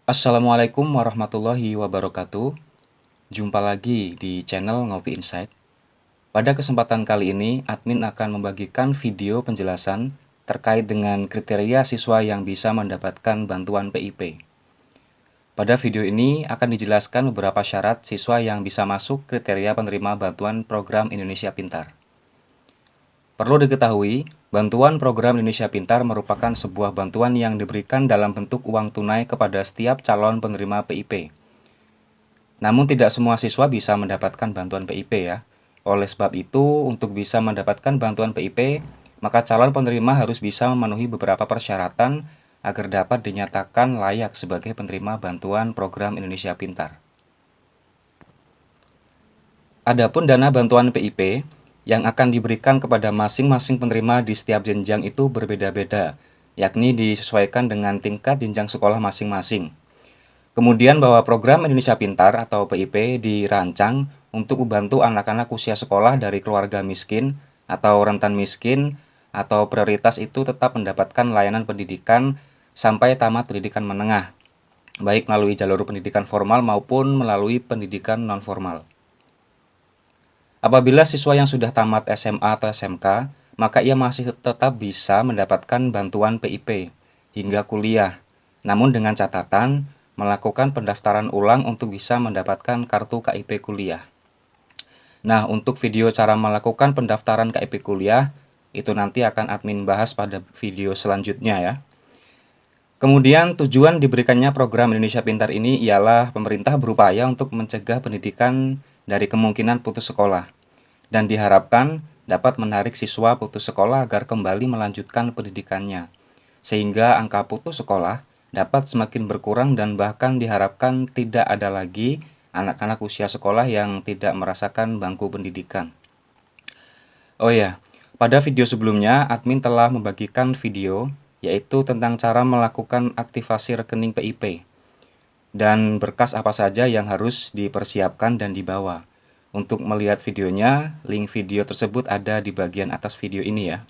Assalamualaikum warahmatullahi wabarakatuh. Jumpa lagi di channel Ngopi Insight. Pada kesempatan kali ini, admin akan membagikan video penjelasan terkait dengan kriteria siswa yang bisa mendapatkan bantuan PIP. Pada video ini akan dijelaskan beberapa syarat siswa yang bisa masuk kriteria penerima bantuan program Indonesia Pintar. Perlu diketahui, bantuan program Indonesia Pintar merupakan sebuah bantuan yang diberikan dalam bentuk uang tunai kepada setiap calon penerima PIP. Namun tidak semua siswa bisa mendapatkan bantuan PIP ya. Oleh sebab itu, untuk bisa mendapatkan bantuan PIP, maka calon penerima harus bisa memenuhi beberapa persyaratan agar dapat dinyatakan layak sebagai penerima bantuan program Indonesia Pintar. Adapun dana bantuan PIP yang akan diberikan kepada masing-masing penerima di setiap jenjang itu berbeda-beda, yakni disesuaikan dengan tingkat jenjang sekolah masing-masing. Kemudian bahwa program Indonesia Pintar atau PIP dirancang untuk membantu anak-anak usia sekolah dari keluarga miskin atau rentan miskin atau prioritas itu tetap mendapatkan layanan pendidikan sampai tamat pendidikan menengah, baik melalui jalur pendidikan formal maupun melalui pendidikan non-formal. Apabila siswa yang sudah tamat SMA atau SMK, maka ia masih tetap bisa mendapatkan bantuan PIP hingga kuliah, namun dengan catatan melakukan pendaftaran ulang untuk bisa mendapatkan kartu KIP kuliah. Nah, untuk video cara melakukan pendaftaran KIP kuliah, itu nanti akan admin bahas pada video selanjutnya ya. Kemudian tujuan diberikannya program Indonesia Pintar ini ialah pemerintah berupaya untuk mencegah pendidikan dari kemungkinan putus sekolah dan diharapkan dapat menarik siswa putus sekolah agar kembali melanjutkan pendidikannya, sehingga angka putus sekolah dapat semakin berkurang dan bahkan diharapkan tidak ada lagi anak-anak usia sekolah yang tidak merasakan bangku pendidikan. Oh ya, pada video sebelumnya admin telah membagikan video yaitu tentang cara melakukan aktivasi rekening PIP dan berkas apa saja yang harus dipersiapkan dan dibawa. Untuk melihat videonya, link video tersebut ada di bagian atas video ini ya.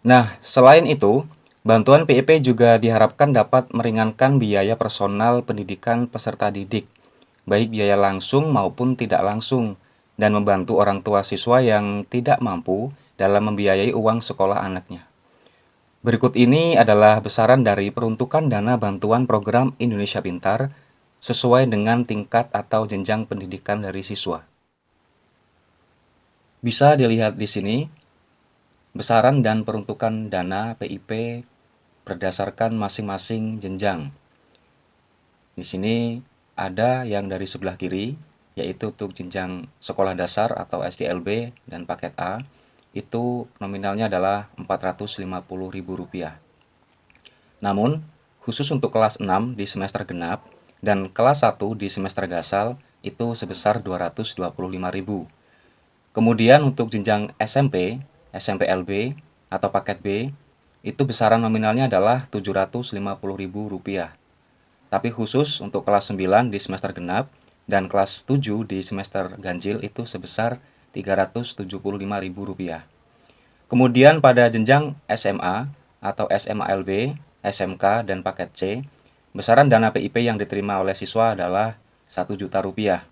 Nah, selain itu, bantuan PIP juga diharapkan dapat meringankan biaya personal pendidikan peserta didik, baik biaya langsung maupun tidak langsung, dan membantu orang tua siswa yang tidak mampu dalam membiayai uang sekolah anaknya. Berikut ini adalah besaran dari peruntukan dana bantuan program Indonesia Pintar sesuai dengan tingkat atau jenjang pendidikan dari siswa. Bisa dilihat di sini, besaran dan peruntukan dana PIP berdasarkan masing-masing jenjang. Di sini ada yang dari sebelah kiri, yaitu untuk jenjang sekolah dasar atau SDLB dan paket A, itu nominalnya adalah Rp450.000. Namun, khusus untuk kelas 6 di semester genap dan kelas 1 di semester gasal itu sebesar Rp225.000. Kemudian untuk jenjang SMP, SMP LB atau paket B, itu besaran nominalnya adalah Rp750.000. Tapi khusus untuk kelas 9 di semester genap dan kelas 7 di semester ganjil itu sebesar Rp375.000. Kemudian pada jenjang SMA atau SMA LB, SMK, dan paket C, besaran dana PIP yang diterima oleh siswa adalah Rp1.000.000.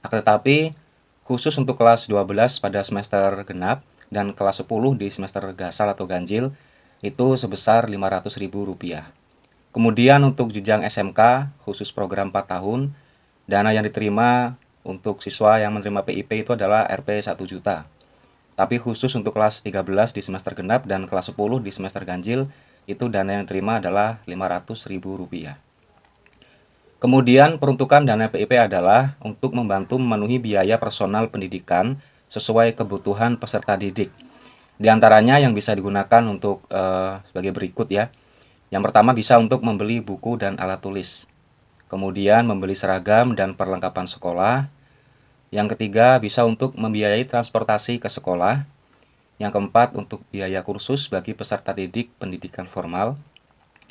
Akan tetapi, khusus untuk kelas 12 pada semester genap dan kelas 10 di semester gasal atau ganjil, itu sebesar Rp500.000. Kemudian untuk jenjang SMK, khusus program 4 tahun, dana yang diterima untuk siswa yang menerima PIP itu adalah Rp 1 juta. Tapi khusus untuk kelas 13 di semester genap dan kelas 10 di semester ganjil, itu dana yang diterima adalah Rp500.000. Kemudian peruntukan dana PIP adalah untuk membantu memenuhi biaya personal pendidikan sesuai kebutuhan peserta didik. Di antaranya yang bisa digunakan untuk sebagai berikut ya. Yang pertama bisa untuk membeli buku dan alat tulis. Kemudian membeli seragam dan perlengkapan sekolah. Yang ketiga bisa untuk membiayai transportasi ke sekolah. Yang keempat untuk biaya kursus bagi peserta didik pendidikan formal.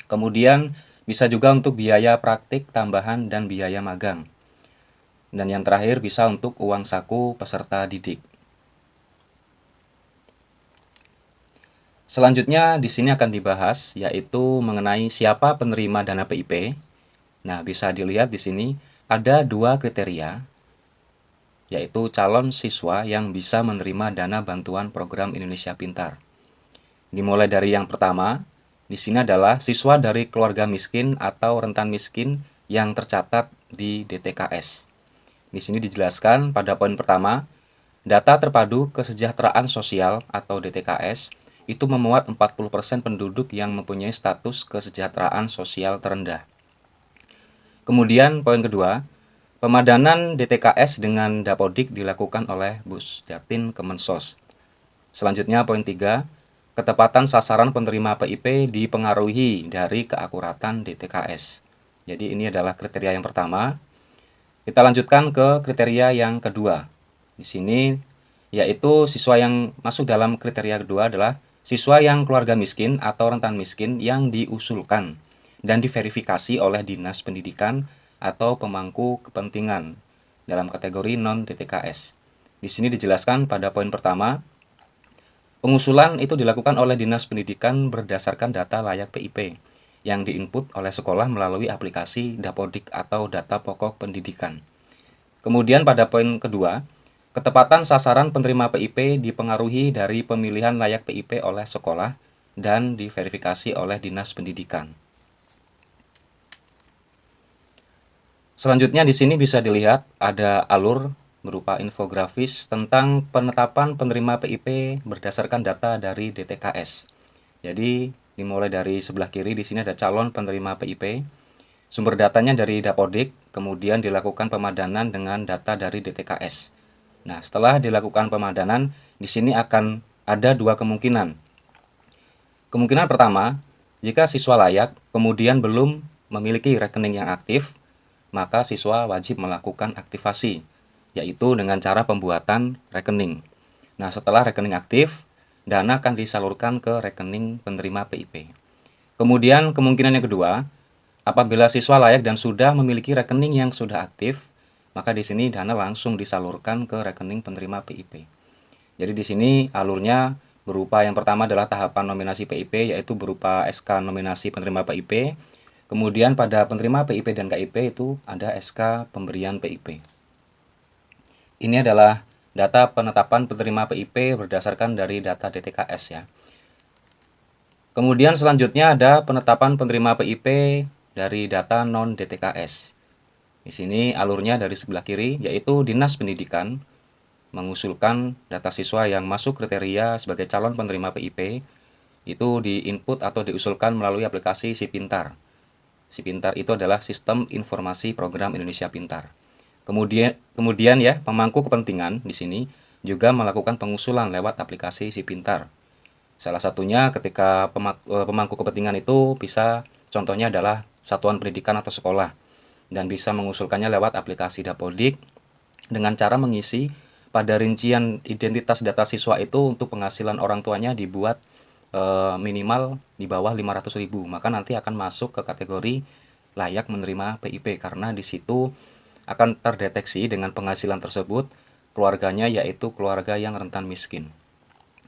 Kemudian bisa juga untuk biaya praktik tambahan dan biaya magang. Dan yang terakhir bisa untuk uang saku peserta didik. Selanjutnya di sini akan dibahas yaitu mengenai siapa penerima dana PIP. Nah, bisa dilihat di sini ada dua kriteria, yaitu calon siswa yang bisa menerima dana bantuan program Indonesia Pintar. Dimulai dari yang pertama, di sini adalah siswa dari keluarga miskin atau rentan miskin yang tercatat di DTKS. Di sini dijelaskan pada poin pertama, data terpadu kesejahteraan sosial atau DTKS itu memuat 40% penduduk yang mempunyai status kesejahteraan sosial terendah. Kemudian poin kedua, pemadanan DTKS dengan Dapodik dilakukan oleh Busdatin Kemensos. Selanjutnya poin 3, ketepatan sasaran penerima PIP dipengaruhi dari keakuratan DTKS. Jadi ini adalah kriteria yang pertama. Kita lanjutkan ke kriteria yang kedua. Di sini yaitu siswa yang masuk dalam kriteria kedua adalah siswa yang keluarga miskin atau rentan miskin yang diusulkan dan diverifikasi oleh Dinas Pendidikan atau pemangku kepentingan dalam kategori non-DTKS. Di sini dijelaskan pada poin pertama, pengusulan itu dilakukan oleh Dinas Pendidikan berdasarkan data layak PIP yang diinput oleh sekolah melalui aplikasi Dapodik atau data pokok pendidikan. Kemudian pada poin kedua, ketepatan sasaran penerima PIP dipengaruhi dari pemilihan layak PIP oleh sekolah dan diverifikasi oleh Dinas Pendidikan. Selanjutnya di sini bisa dilihat ada alur berupa infografis tentang penetapan penerima PIP berdasarkan data dari DTKS. Jadi dimulai dari sebelah kiri di sini ada calon penerima PIP. Sumber datanya dari Dapodik, kemudian dilakukan pemadanan dengan data dari DTKS. Nah, setelah dilakukan pemadanan, di sini akan ada dua kemungkinan. Kemungkinan pertama, jika siswa layak kemudian belum memiliki rekening yang aktif, maka siswa wajib melakukan aktivasi, yaitu dengan cara pembuatan rekening. Nah, setelah rekening aktif, dana akan disalurkan ke rekening penerima PIP. Kemudian kemungkinan yang kedua, apabila siswa layak dan sudah memiliki rekening yang sudah aktif, maka di sini dana langsung disalurkan ke rekening penerima PIP. Jadi di sini alurnya berupa yang pertama adalah tahapan nominasi PIP, yaitu berupa SK nominasi penerima PIP. Kemudian pada penerima PIP dan KIP itu ada SK pemberian PIP. Ini adalah data penetapan penerima PIP berdasarkan dari data DTKS ya. Kemudian selanjutnya ada penetapan penerima PIP dari data non-DTKS. Di sini alurnya dari sebelah kiri, yaitu Dinas Pendidikan mengusulkan data siswa yang masuk kriteria sebagai calon penerima PIP itu diinput atau diusulkan melalui aplikasi Si Pintar. Si Pintar itu adalah Sistem Informasi Program Indonesia Pintar. Kemudian ya, pemangku kepentingan di sini juga melakukan pengusulan lewat aplikasi Si Pintar. Salah satunya ketika pemangku kepentingan itu bisa, contohnya adalah satuan pendidikan atau sekolah, dan bisa mengusulkannya lewat aplikasi Dapodik dengan cara mengisi pada rincian identitas data siswa itu untuk penghasilan orang tuanya dibuat minimal di bawah 500.000, maka nanti akan masuk ke kategori layak menerima PIP karena di situ akan terdeteksi dengan penghasilan tersebut keluarganya yaitu keluarga yang rentan miskin.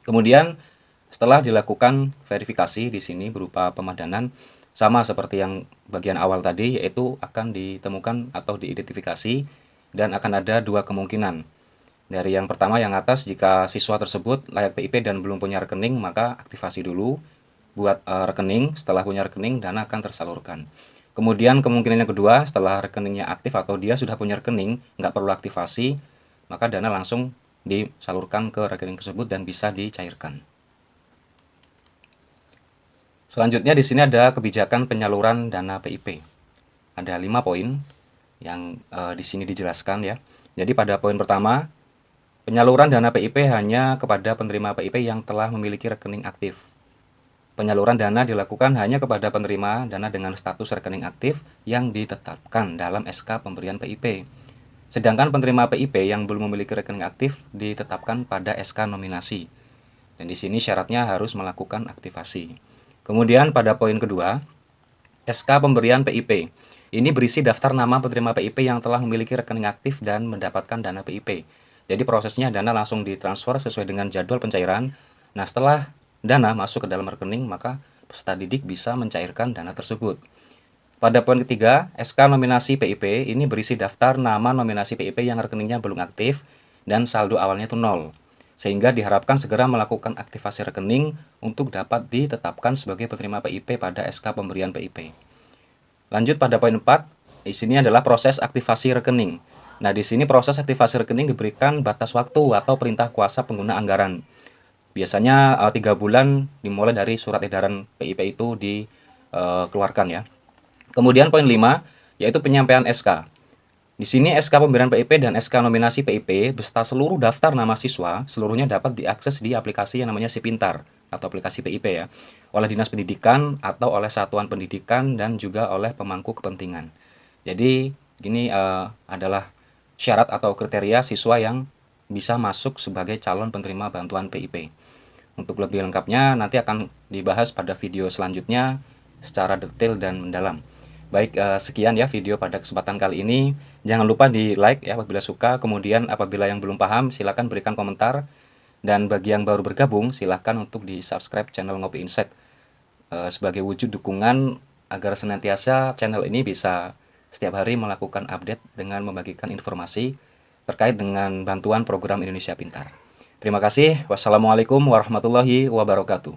Kemudian setelah dilakukan verifikasi di sini berupa pemadanan, sama seperti yang bagian awal tadi, yaitu akan ditemukan atau diidentifikasi dan akan ada dua kemungkinan. Dari yang pertama yang atas, jika siswa tersebut layak PIP dan belum punya rekening, maka aktivasi dulu buat rekening. Setelah punya rekening, dana akan tersalurkan. Kemudian kemungkinan yang kedua, setelah rekeningnya aktif atau dia sudah punya rekening, nggak perlu aktivasi, maka dana langsung disalurkan ke rekening tersebut dan bisa dicairkan. Selanjutnya di sini ada kebijakan penyaluran dana PIP. Ada 5 poin yang di sini dijelaskan ya. Jadi pada poin pertama, penyaluran dana PIP hanya kepada penerima PIP yang telah memiliki rekening aktif. Penyaluran dana dilakukan hanya kepada penerima dana dengan status rekening aktif yang ditetapkan dalam SK pemberian PIP. Sedangkan penerima PIP yang belum memiliki rekening aktif ditetapkan pada SK nominasi. Dan di sini syaratnya harus melakukan aktivasi. Kemudian pada poin kedua, SK pemberian PIP. Ini berisi daftar nama penerima PIP yang telah memiliki rekening aktif dan mendapatkan dana PIP. Jadi prosesnya dana langsung ditransfer sesuai dengan jadwal pencairan. Nah, setelah dana masuk ke dalam rekening, maka peserta didik bisa mencairkan dana tersebut. Pada poin ketiga, SK nominasi PIP ini berisi daftar nama nominasi PIP yang rekeningnya belum aktif dan saldo awalnya itu 0. Sehingga diharapkan segera melakukan aktivasi rekening untuk dapat ditetapkan sebagai penerima PIP pada SK pemberian PIP. Lanjut pada poin 4, di sini adalah proses aktivasi rekening. Nah, di sini proses aktivasi rekening diberikan batas waktu atau perintah kuasa pengguna anggaran. Biasanya 3 bulan dimulai dari surat edaran PIP itu dikeluarkan ya. Kemudian poin 5, yaitu penyampaian SK. Di sini SK pemberian PIP dan SK nominasi PIP beserta seluruh daftar nama siswa seluruhnya dapat diakses di aplikasi yang namanya Si Pintar atau aplikasi PIP ya, oleh Dinas Pendidikan atau oleh satuan pendidikan dan juga oleh pemangku kepentingan. Jadi ini adalah syarat atau kriteria siswa yang bisa masuk sebagai calon penerima bantuan PIP. Untuk lebih lengkapnya nanti akan dibahas pada video selanjutnya secara detail dan mendalam. Baik, sekian ya video pada kesempatan kali ini. Jangan lupa di like ya apabila suka, kemudian apabila yang belum paham silakan berikan komentar, dan bagi yang baru bergabung silakan untuk di subscribe channel Ngopi Insight sebagai wujud dukungan agar senantiasa channel ini bisa setiap hari melakukan update dengan membagikan informasi terkait dengan bantuan program Indonesia Pintar. Terima kasih. Wassalamualaikum warahmatullahi wabarakatuh.